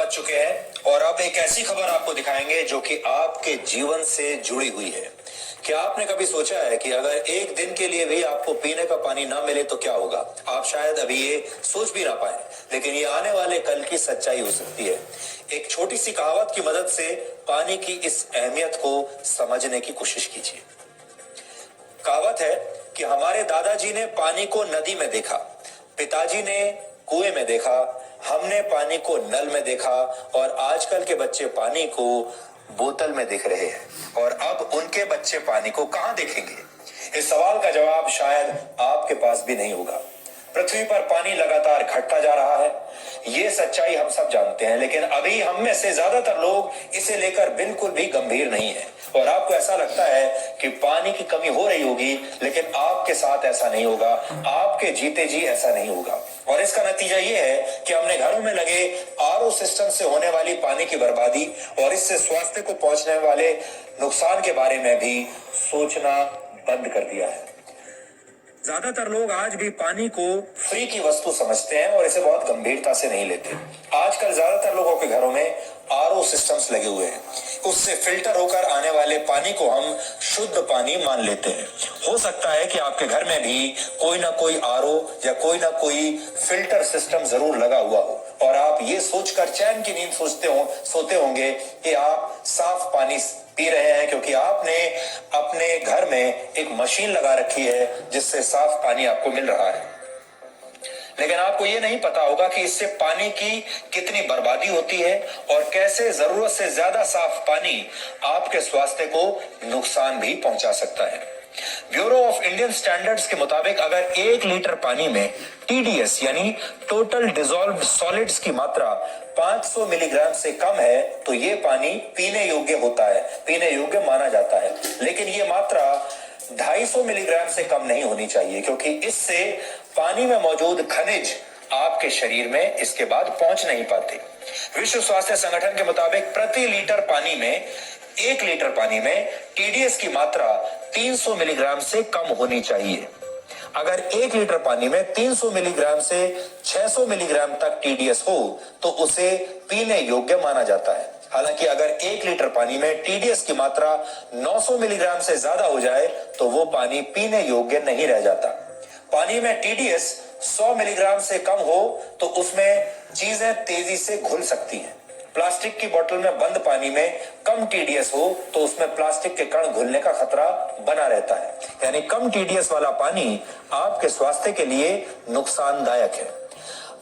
बज चुके हैं और अब एक ऐसी खबर आपको दिखाएंगे जो कि आपके जीवन से जुड़ी हुई है। क्या आपने कभी सोचा है कि अगर एक दिन के लिए भी आपको पीने का पानी ना मिले तो क्या होगा? आप शायद अभी ये सोच भी ना पाए, लेकिन ये आने वाले कल की सच्चाई हो सकती है। एक छोटी सी कहावत की मदद से पानी की इस अहमियत को समझने की कोशिश कीजिए। कहावत है कि हमारे दादाजी ने पानी को नदी में देखा, पिताजी ने कुएं में देखा, हमने पानी को नल में देखा और आजकल के बच्चे पानी को बोतल में देख रहे हैं। और अब उनके बच्चे पानी को कहां देखेंगे? इस सवाल का जवाब शायद आपके पास भी नहीं होगा। पृथ्वी पर पानी लगातार घटता जा रहा है, ये सच्चाई हम सब जानते हैं, लेकिन अभी हम में से ज्यादातर लोग इसे लेकर बिल्कुल भी गंभीर नहीं है। और आपको ऐसा लगता है कि पानी की कमी हो रही होगी, लेकिन आपके साथ ऐसा नहीं होगा, आपके जीते जी ऐसा नहीं होगा। और इसका नतीजा ये है कि हमने घरों में लगे आरओ सिस्टम से होने वाली पानी की बर्बादी और इससे स्वास्थ्य को पहुंचने वाले नुकसान के बारे में भी सोचना बंद कर दिया है। ज्यादातर लोग आज भी पानी को फ्री की वस्तु समझते हैं और इसे बहुत गंभीरता से नहीं लेते। आजकल ज्यादातर लोगों के घरों में आरओ सिस्टम्स लगे हुए हैं, उससे फिल्टर होकर आने वाले पानी को हम शुद्ध पानी मान लेते हैं। हो सकता है कि आपके घर में भी कोई ना कोई आरओ या कोई ना कोई फिल्टर सिस्टम जरूर लगा हुआ हो और आप ये सोचकर चैन की नींद सोते होंगे कि आप साफ पानी पी रहे हैं, क्योंकि आपने अपने घर में एक मशीन लगा रखी है जिससे साफ पानी आपको मिल रहा है। लेकिन आपको ये नहीं पता होगा कि इससे पानी की कितनी बर्बादी होती है और कैसे जरूरत से ज्यादा साफ पानी आपके स्वास्थ्य को नुकसान भी पहुंचा सकता है। ब्यूरो ऑफ इंडियन स्टैंडर्ड्स के मुताबिक अगर 1 लीटर पानी में टीडीएस यानी टोटल डिसॉल्व्ड सॉलिड्स की मात्रा 500 मिलीग्राम से कम है तो ये पानी पीने योग्य होता है, पीने योग्य माना जाता है। लेकिन ये मात्रा 250 मिलीग्राम से कम नहीं होनी चाहिए, क्योंकि इससे पानी में मौजूद खनिज आपके शरीर में इसके बाद पहुंच नहीं पाते। विश्व स्वास्थ्य संगठन के मुताबिक प्रति लीटर पानी में 1 लीटर पानी में टीडीएस की मात्रा 300 मिलीग्राम से कम होनी चाहिए। अगर 1 लीटर पानी में 300 मिलीग्राम से 600 मिलीग्राम तक टीडीएस हो तो उसे पीने योग्य माना जाता है। हालांकि अगर 1 लीटर पानी में टीडीएस की मात्रा 900 मिलीग्राम से ज्यादा हो जाए तो वो पानी पीने योग्य नहीं रह जाता। पानी में टीडीएस 100 मिलीग्राम से कम हो तो उसमें चीजें तेजी से घुल सकती हैं। प्लास्टिक की बोतल में बंद पानी में कम टीडीएस हो तो उसमें प्लास्टिक के कण घुलने का खतरा बना रहता है। यानी कम टीडीएस वाला पानी आपके स्वास्थ्य के लिए नुकसानदायक है।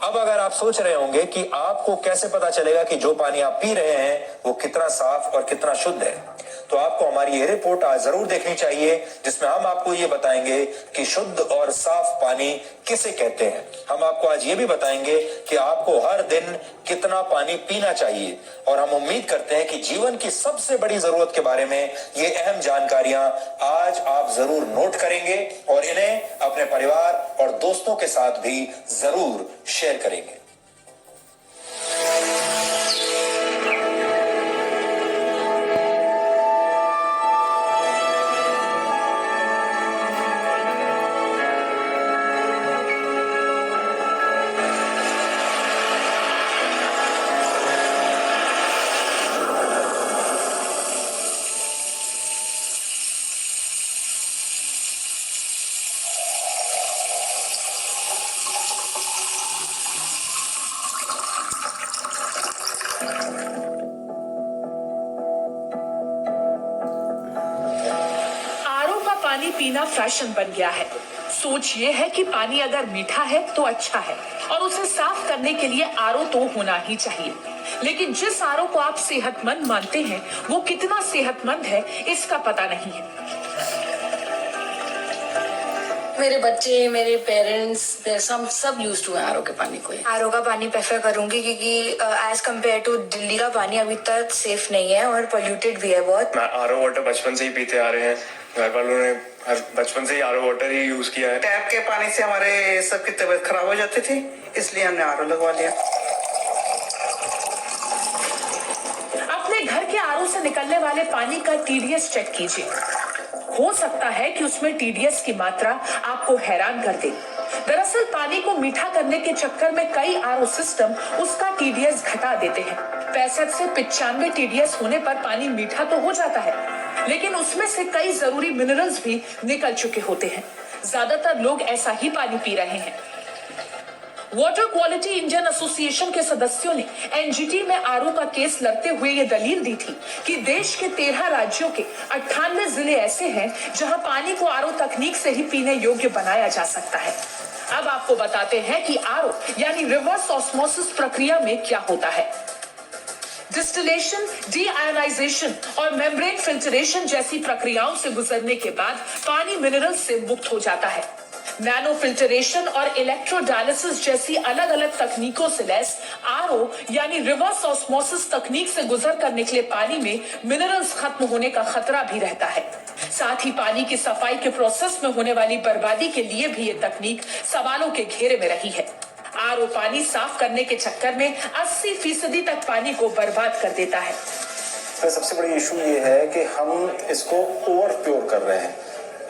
अब अगर आप सोच रहे होंगे कि आपको कैसे पता चलेगा कि जो पानी आप पी रहे हैं वो कितना साफ और कितना शुद्ध है, तो आपको हमारी ये रिपोर्ट आज जरूर देखनी चाहिए, जिसमें हम आपको ये बताएंगे कि शुद्ध और साफ पानी किसे कहते हैं। हम आपको आज ये भी बताएंगे कि आपको हर दिन कितना पानी पीना चाहिए और हम उम्मीद करते हैं कि जीवन की सबसे बड़ी जरूरत के बारे में ये अहम जानकारियां आज आप जरूर नोट करेंगे और इन्हें अपने परिवार और दोस्तों के साथ भी जरूर शेयर करेंगे। पानी पीना फैशन बन गया है। सोच ये है कि पानी अगर मीठा है तो अच्छा है और उसे साफ करने के लिए आरओ तो होना ही चाहिए। लेकिन जिस आरओ को आप सेहतमंद मानते हैं वो कितना सेहतमंद है इसका पता नहीं है। मेरे बच्चे, मेरे पेरेंट्स, सब यूज टू आरओ के पानी को। आरओ का पानी प्रेफर करूंगी क्योंकि एज कम्पेयर टू दिल्ली का पानी अभी तक सेफ नहीं है और पोल्यूटेड भी है बहुत। आरओ वाटर बचपन से ही पीते आ रहे हैं, घर वालों ने बचपन से ही आरओ वाटर ही यूज किया है। टैप के पानी से हमारे सबकी तबीयत खराब हो जाती थी, इसलिए हमने आरओ लगवा लिया। अपने घर के आरओ से निकलने वाले पानी का टीडीएस चेक कीजिए। हो सकता है कि उसमें टीडीएस की मात्रा आपको हैरान कर दे। दरअसल पानी को मीठा करने के चक्कर में कई आरओ सिस्टम उसका टीडीएस घटा देते हैं। 65 से 95 टीडीएस होने पर पानी मीठा तो हो जाता है, लेकिन उसमें से कई जरूरी मिनरल्स भी निकल चुके होते हैं। ज्यादातर लोग ऐसा ही पानी पी रहे हैं। वाटर क्वालिटी इंडियन एसोसिएशन के सदस्यों ने एनजीटी में आरओ का केस लड़ते हुए ये दलील दी थी कि देश के 13 राज्यों के 98 जिले ऐसे हैं जहां पानी को आरओ तकनीक से ही पीने योग्य बनाया जा सकता है। अब आपको बताते हैं कि आरओ यानी रिवर्स ऑस्मोसिस प्रक्रिया में क्या होता है। डिस्टिलेशन, डीआयोनाइजेशन और मेम्ब्रेन फिल्टरेशन जैसी प्रक्रियाओं से गुजरने के बाद पानी मिनरल से मुक्त हो जाता है। नैनो फिल्टरेशन और इलेक्ट्रोडायलिसिस जैसी अलग अलग तकनीकों से लैस आरओ यानी रिवर्स ऑस्मोसिस तकनीक से गुजर कर निकले पानी में मिनरल्स खत्म होने का खतरा भी रहता है। साथ ही पानी की सफाई के प्रोसेस में होने वाली बर्बादी के लिए भी ये तकनीक सवालों के घेरे में रही है। आरओ पानी साफ करने के चक्कर में 80% तक पानी को बर्बाद कर देता है। सबसे बड़ी इशू ये है कि हम इसको ओवर प्योर कर रहे हैं।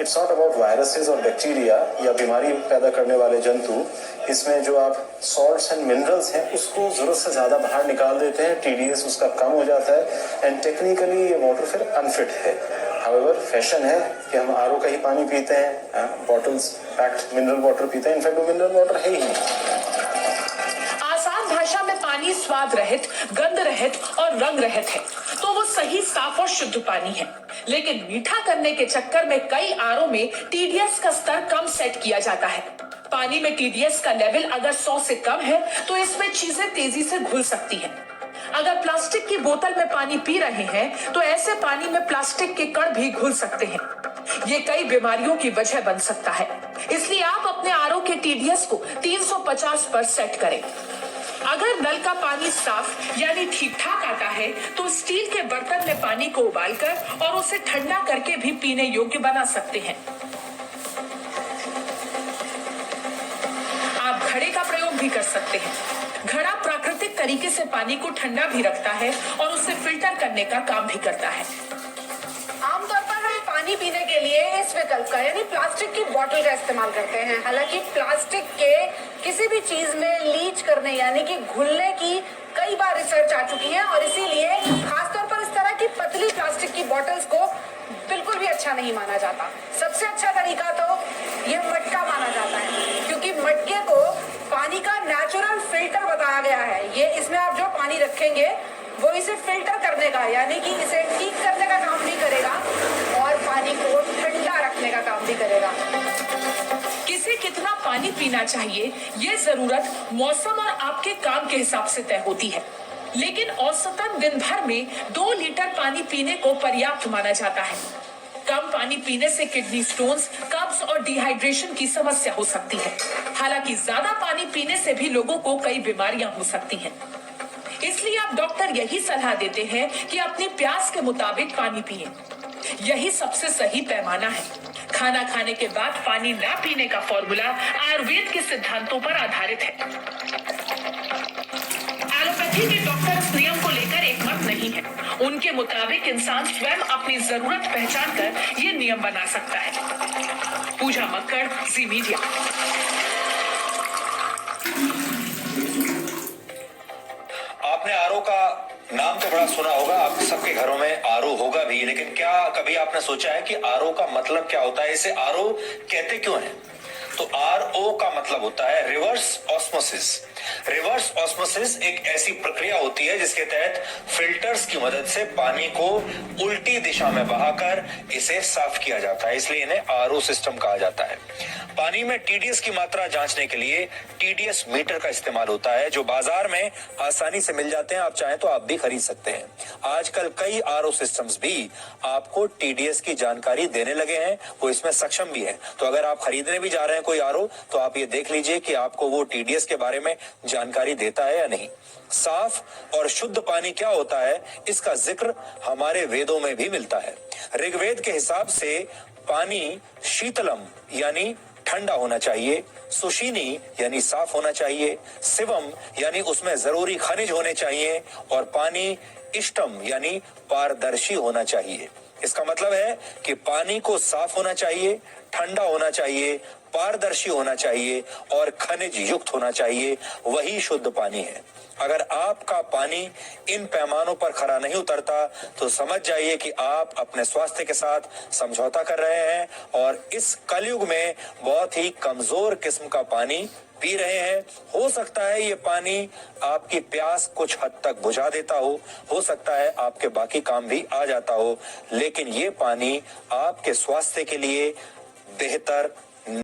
इट्स नॉट अबाउट वायरसेस और बैक्टीरिया या बीमारी पैदा करने वाले जंतु। इसमें जो आप सॉल्ट्स एंड मिनरल्स हैं उसको जरूरत से ज्यादा बाहर निकाल देते हैं, टीडीएस उसका कम हो जाता है एंड टेक्निकली ये वाटर फिर अनफिट है। हाउएवर फैशन है कि हम आरओ का ही पानी पीते हैं, बॉटल्स पैक्ड मिनरल वाटर पीते हैं। इनफैक्ट वो मिनरल वाटर है ही नहीं। आसान भाषा में पानी स्वाद रहित, गंध रहित और रंग रहित है, तो वो सही, साफ और शुद्ध पानी है। लेकिन मीठा करने के चक्कर में कई आरओ में टीडीएस का स्तर कम सेट किया जाता है। पानी में टीडीएस का लेवल अगर 100 से कम है तो इसमें चीजें तेजी से घुल सकती हैं। अगर प्लास्टिक की बोतल में पानी पी रहे हैं तो ऐसे पानी में प्लास्टिक के कण भी घुल सकते हैं। ये कई बीमारियों की वजह बन सकता है। इसलिए आप अपने आरओ के टीडीएस को 350 पर सेट करें। अगर नल का पानी साफ यानी ठीक ठाक आता है तो स्टील के बर्तन में पानी को उबालकर और उसे ठंडा करके भी पीने योग्य बना सकते हैं। आप घड़े का प्रयोग भी कर सकते हैं। घड़ा प्राकृतिक तरीके से पानी को ठंडा भी रखता है और उसे फिल्टर करने का काम भी करता है। आमतौर पर हम पानी पीने के लिए इस विकल्प का यानी प्लास्टिक की बोतल का इस्तेमाल करते हैं। हालांकि प्लास्टिक के किसी भी चीज में लीच करने यानी कि घुलने की कई बार रिसर्च आ चुकी है और इसीलिए खासतौर पर इस तरह की पतली प्लास्टिक की बोतल्स को बिल्कुल भी अच्छा नहीं माना जाता। सबसे अच्छा तरीका तो ये मटका माना जाता है, क्योंकि मटके को पानी का नेचुरल फिल्टर बताया गया है। ये इसमें आप जो पानी रखेंगे वो इसे फिल्टर करने का यानी कि इसे ठीक करने का काम भी करेगा और पानी को ठंडा रखने का काम भी करेगा। किसे कितना पानी पीना चाहिए ये जरूरत मौसम और आपके काम के हिसाब से तय होती है, लेकिन औसतन दिन भर में 2 लीटर पानी पीने को पर्याप्त माना जाता है। कम पानी पीने से किडनी स्टोन्स, कब्ज और डिहाइड्रेशन की समस्या हो सकती है। हालांकि ज्यादा पानी पीने से भी लोगों को कई बीमारियां हो सकती हैं। इसलिए अब डॉक्टर यही सलाह देते हैं कि अपनी प्यास के मुताबिक पानी पिएं। यही सबसे सही पैमाना है। खाना खाने के बाद पानी ना पीने का फॉर्मूला आयुर्वेद के सिद्धांतों पर आधारित है। एलोपैथी के डॉक्टर इस नियम को लेकर एक मत नहीं है। उनके मुताबिक इंसान स्वयं अपनी जरूरत पहचान कर ये नियम बना सकता है। पूजा मक्कड़, जी मीडिया। आपने आरओ का नाम तो बड़ा सुना होगा, आप सबके घरों में आरओ होगा भी, लेकिन क्या कभी आपने सोचा है कि आरओ का मतलब क्या होता है? इसे आरओ कहते क्यों हैं? तो आरओ का मतलब होता है रिवर्स ऑस्मोसिस। रिवर्स ऑस्मोसिस एक ऐसी प्रक्रिया होती है जिसके तहत फिल्टर्स की मदद से पानी को उल्टी दिशा में बहाकर इसे साफ किया जाता है, इसलिए इन्हें आरओ सिस्टम कहा जाता है। पानी में टीडीएस की मात्रा जांचने के लिए टीडीएस मीटर का इस्तेमाल होता है, जो बाजार में आसानी से मिल जाते हैं। आप चाहें तो आप भी खरीद सकते हैं। आजकल कई आरओ सिस्टम्स भी आपको टीडीएस की जानकारी देने लगे हैं, वो इसमें सक्षम भी है। तो अगर आप खरीदने भी जा रहे हैं कोई आरओ, तो आप ये देख लीजिए कि आपको वो टीडीएस के बारे में जानकारी देता है या नहीं। साफ और शुद्ध पानी क्या होता है, इसका जिक्र हमारे वेदों में भी मिलता है। ऋग्वेद के हिसाब से पानी शीतलम यानी ठंडा होना चाहिए, सुशीनी यानी साफ होना चाहिए, शिवम यानी उसमें जरूरी खनिज होने चाहिए, और पानी इष्टम यानी पारदर्शी होना चाहिए। इसका मतलब है कि पानी को साफ होना चाहिए, ठंडा होना चाहिए, पारदर्शी होना चाहिए और खनिज युक्त होना चाहिए, वही शुद्ध पानी है। अगर आपका पानी इन पैमानों पर खरा नहीं उतरता तो समझ जाइए कि आप अपने स्वास्थ्य के साथ समझौता कर रहे हैं और इस कलयुग में बहुत ही कमजोर किस्म का पानी पी रहे हैं। हो सकता है ये पानी आपकी प्यास कुछ हद तक बुझा देता हो सकता है आपके बाकी काम भी आ जाता हो, लेकिन ये पानी आपके स्वास्थ्य के लिए बेहतर